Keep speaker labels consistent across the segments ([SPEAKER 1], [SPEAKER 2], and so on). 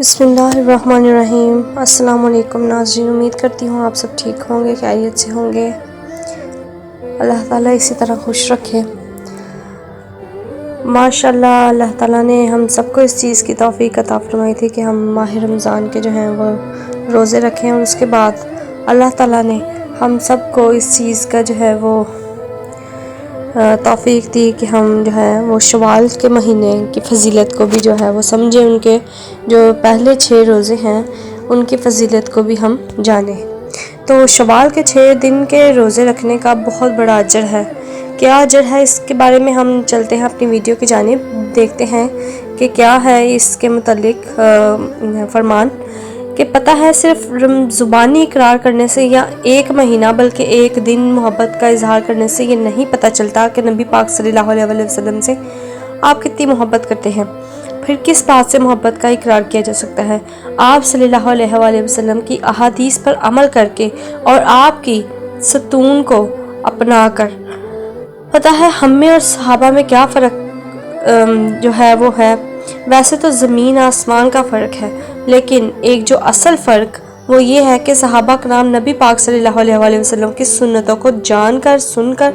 [SPEAKER 1] بسم اللہ الرحمن الرحیم۔ السلام علیکم ناظرین، امید کرتی ہوں آپ سب ٹھیک ہوں گے، خیریت سے ہوں گے۔ اللہ تعالیٰ اسی طرح خوش رکھے۔ ماشاءاللہ اللہ تعالیٰ نے ہم سب کو اس چیز کی توفیق عطا فرمائی تھی کہ ہم ماہ رمضان کے جو ہیں وہ روزے رکھیں، اور اس کے بعد اللہ تعالیٰ نے ہم سب کو اس چیز کا جو ہے وہ توفیق دی کہ ہم جو ہے وہ شوال کے مہینے کی فضیلت کو بھی جو ہے وہ سمجھیں، ان کے جو پہلے 6 روزے ہیں ان کی فضیلت کو بھی ہم جانیں۔ تو شوال کے 6 دن کے روزے رکھنے کا بہت بڑا اجر ہے۔ کیا اجر ہے اس کے بارے میں ہم چلتے ہیں اپنی ویڈیو کی جانب، دیکھتے ہیں کہ کیا ہے اس کے متعلق فرمان۔ کہ پتہ ہے صرف زبانی اقرار کرنے سے یا ایک مہینہ بلکہ ایک دن محبت کا اظہار کرنے سے یہ نہیں پتہ چلتا کہ نبی پاک صلی اللہ علیہ وسلم سے آپ کتنی محبت کرتے ہیں۔ پھر کس بات سے محبت کا اقرار کیا جا سکتا ہے؟ آپ صلی اللہ علیہ وسلم کی احادیث پر عمل کر کے اور آپ کی ستون کو اپنا کر۔ پتہ ہے ہم میں اور صحابہ میں کیا فرق جو ہے وہ ہے؟ ویسے تو زمین آسمان کا فرق ہے، لیکن ایک جو اصل فرق وہ یہ ہے کہ صحابہ کرام نبی پاک صلی اللہ علیہ وسلم کی سنتوں کو جان کر سن کر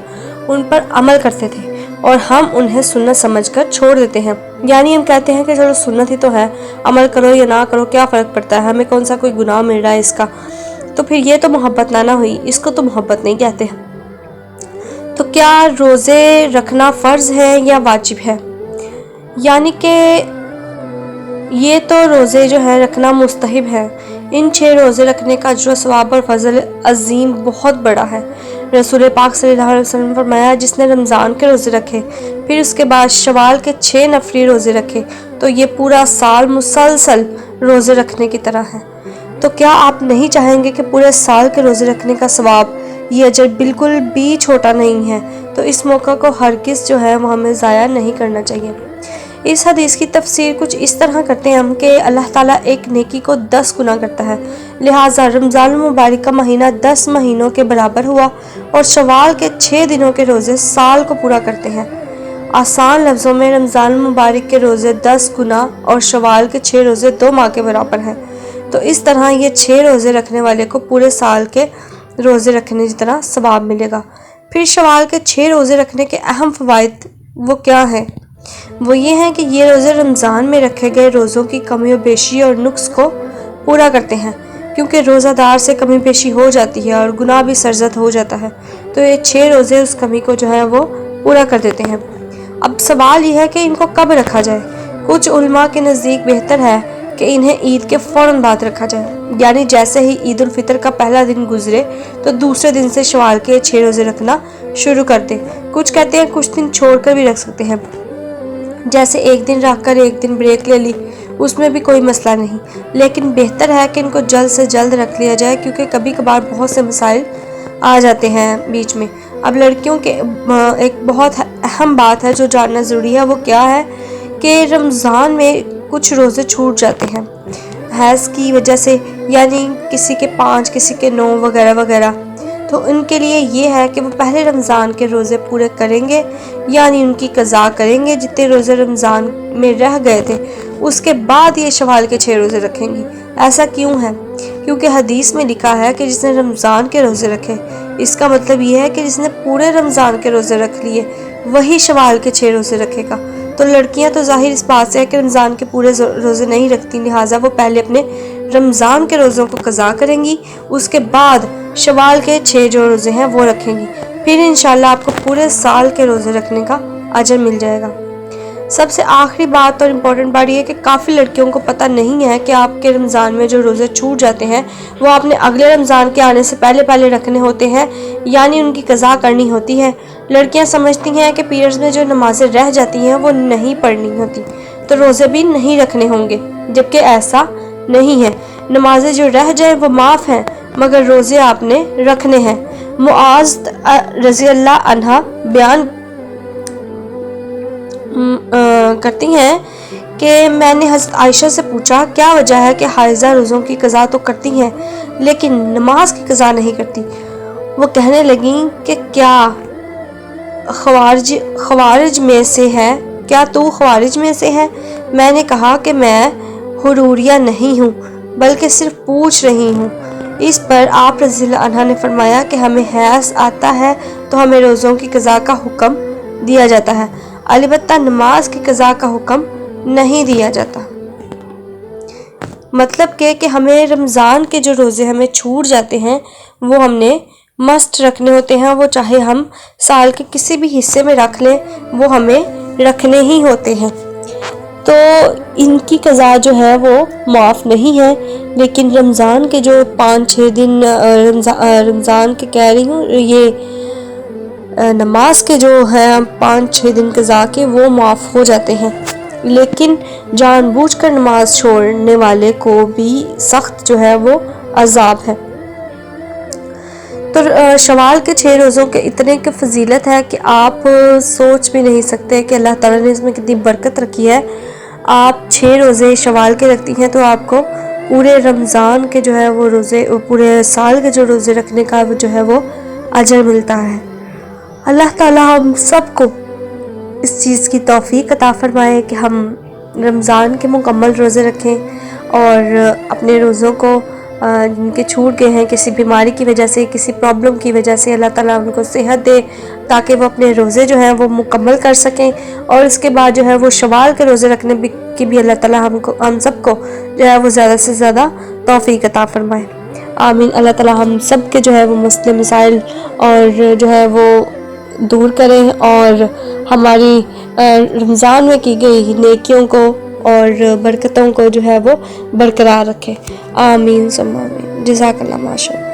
[SPEAKER 1] ان پر عمل کرتے تھے، اور ہم انہیں سنت سمجھ کر چھوڑ دیتے ہیں۔ یعنی ہم کہتے ہیں کہ چلو سنت ہی تو ہے، عمل کرو یا نہ کرو کیا فرق پڑتا ہے، ہمیں کون سا کوئی گناہ مل رہا ہے اس کا۔ تو پھر یہ تو محبت نہ ہوئی، اس کو تو محبت نہیں کہتے ہیں۔ تو کیا روزے رکھنا فرض ہے یا واجب ہے؟ یعنی کہ یہ تو روزے جو ہے رکھنا مستحب ہے۔ ان 6 روزے رکھنے کا اجر و ثواب اور فضل عظیم بہت بڑا ہے۔ رسول پاک صلی اللہ علیہ وسلم نے فرمایا جس نے رمضان کے روزے رکھے پھر اس کے بعد شوال کے 6 نفلی روزے رکھے تو یہ پورا سال مسلسل روزے رکھنے کی طرح ہے۔ تو کیا آپ نہیں چاہیں گے کہ پورے سال کے روزے رکھنے کا ثواب، یہ اجر بالکل بھی چھوٹا نہیں ہے؟ تو اس موقع کو ہرگز جو ہے وہ ہمیں ضائع نہیں کرنا چاہیے۔ اس حدیث کی تفسیر کچھ اس طرح کرتے ہیں ہم کہ اللہ تعالیٰ ایک نیکی کو 10 گنا کرتا ہے، لہٰذا رمضان المبارک کا مہینہ 10 مہینوں کے برابر ہوا، اور شوال کے 6 دنوں کے روزے سال کو پورا کرتے ہیں۔ آسان لفظوں میں رمضان المبارک کے روزے 10 گنا اور شوال کے 6 روزے 2 ماہ کے برابر ہیں۔ تو اس طرح یہ 6 روزے رکھنے والے کو پورے سال کے روزے رکھنے جتنا ثواب ملے گا۔ پھر شوال کے 6 روزے رکھنے کے اہم فوائد وہ کیا ہیں؟ وہ یہ ہیں کہ یہ روزے رمضان میں رکھے گئے روزوں کی کمی و بیشی اور نقص کو پورا کرتے ہیں، کیونکہ روزہ دار سے کمی بیشی ہو جاتی ہے اور گناہ بھی سرزد ہو جاتا ہے، تو یہ 6 روزے اس کمی کو جو ہے وہ پورا کر دیتے ہیں۔ اب سوال یہ ہے کہ ان کو کب رکھا جائے؟ کچھ علماء کے نزدیک بہتر ہے کہ انہیں عید کے فوراً بعد رکھا جائے، یعنی جیسے ہی عید الفطر کا پہلا دن گزرے تو دوسرے دن سے شوال کے 6 روزے رکھنا شروع کر دیں۔ کچھ کہتے ہیں کچھ دن چھوڑ کر بھی رکھ سکتے ہیں، جیسے ایک دن رکھ کر ایک دن بریک لے لی، اس میں بھی کوئی مسئلہ نہیں، لیکن بہتر ہے کہ ان کو جلد سے جلد رکھ لیا جائے، کیونکہ کبھی کبھار بہت سے مسائل آ جاتے ہیں بیچ میں۔ اب لڑکیوں کے ایک بہت اہم بات ہے جو جاننا ضروری ہے، وہ کیا ہے کہ رمضان میں کچھ روزے چھوٹ جاتے ہیں حیض کی وجہ سے، یعنی کسی کے 5 کسی کے 9 وغیرہ وغیرہ۔ تو ان کے لیے یہ ہے کہ وہ پہلے رمضان کے روزے پورے کریں گے، یعنی ان کی قضا کریں گے جتنے روزے رمضان میں رہ گئے تھے، اس کے بعد یہ شوال کے 6 روزے رکھیں گی۔ ایسا کیوں ہے؟ کیونکہ حدیث میں لکھا ہے کہ جس نے رمضان کے روزے رکھے، اس کا مطلب یہ ہے کہ جس نے پورے رمضان کے روزے رکھ لیے وہی شوال کے 6 روزے رکھے گا۔ تو لڑکیاں تو ظاہر اس بات سے ہے کہ رمضان کے پورے روزے نہیں رکھتی، لہٰذا وہ پہلے اپنے رمضان کے روزوں کو قضا کریں گی، اس کے بعد شوال کے 6 جو روزے ہیں وہ رکھیں گی، پھر انشاءاللہ آپ کو پورے سال کے روزے رکھنے کا اجر مل جائے گا۔ سب سے آخری بات اور امپورٹنٹ بات یہ ہے کہ کافی لڑکیوں کو پتہ نہیں ہے کہ آپ کے رمضان میں جو روزے چھوٹ جاتے ہیں وہ آپ نے اگلے رمضان کے آنے سے پہلے رکھنے ہوتے ہیں، یعنی ان کی قضا کرنی ہوتی ہے۔ لڑکیاں سمجھتی ہیں کہ پیریڈز میں جو نمازیں رہ جاتی ہیں وہ نہیں پڑھنی ہوتی، تو روزے بھی نہیں رکھنے ہوں گے، جبکہ ایسا نہیں ہے۔ نمازیں جو رہ جائیں وہ معاف ہیں، مگر روزے آپ نے رکھنے ہیں۔ معاذ رضی اللہ عنہ بیان کرتی ہیں کہ میں نے حضرت عائشہ سے پوچھا کیا وجہ ہے کہ حائضہ روزوں کی قضا تو کرتی ہیں لیکن نماز کی قضا نہیں کرتی؟ وہ کہنے لگیں کہ کیا خوارج میں سے ہے؟ کیا تو خوارج میں سے ہے؟ میں نے کہا کہ میں غروریہ نہیں ہوں بلکہ صرف پوچھ رہی ہوں۔ اس پر آپ رضی اللہ عنہ نے فرمایا کہ ہمیں حیض آتا ہے تو ہمیں روزوں کی قضاء کا حکم دیا جاتا ہے، البتہ نماز کی قضاء کا حکم نہیں دیا جاتا۔ مطلب کہ ہمیں رمضان کے جو روزے ہمیں چھوٹ جاتے ہیں وہ ہم نے مست رکھنے ہوتے ہیں، وہ چاہے ہم سال کے کسی بھی حصے میں رکھ لیں وہ ہمیں رکھنے ہی ہوتے ہیں۔ تو ان کی قضاء جو ہے وہ معاف نہیں ہے، لیکن رمضان کے جو 5-6 دن رمضان کے کہہ رہی ہوں، یہ نماز کے جو ہے 5-6 دن قضاء کے وہ معاف ہو جاتے ہیں، لیکن جان بوجھ کر نماز چھوڑنے والے کو بھی سخت جو ہے وہ عذاب ہے۔ تو شوال کے 6 روزوں کے اتنے کی فضیلت ہے کہ آپ سوچ بھی نہیں سکتے کہ اللہ تعالیٰ نے اس میں کتنی برکت رکھی ہے۔ آپ 6 روزے شوال کے رکھتی ہیں تو آپ کو پورے رمضان کے جو ہے وہ روزے، پورے سال کے جو روزے رکھنے کا جو ہے وہ اجر ملتا ہے۔ اللہ تعالیٰ ہم سب کو اس چیز کی توفیق عطا فرمائے کہ ہم رمضان کے مکمل روزے رکھیں اور اپنے روزوں کو جن کے چھوٹ گئے ہیں کسی بیماری کی وجہ سے، کسی پرابلم کی وجہ سے، اللہ تعالیٰ ان کو صحت دے تاکہ وہ اپنے روزے جو ہیں وہ مکمل کر سکیں، اور اس کے بعد جو ہے وہ شوال کے روزے رکھنے کی بھی اللہ تعالیٰ ہم سب کو جو ہے وہ زیادہ سے زیادہ توفیق عطا فرمائے۔ آمین۔ اللہ تعالیٰ ہم سب کے جو ہے وہ مسئلے مسائل اور جو ہے وہ دور کریں اور ہماری رمضان میں کی گئی نیکیوں کو اور برکتوں کو جو ہے وہ برقرار رکھے۔ آمین ثم آمین۔ جزاک اللہ ماشاء اللہ۔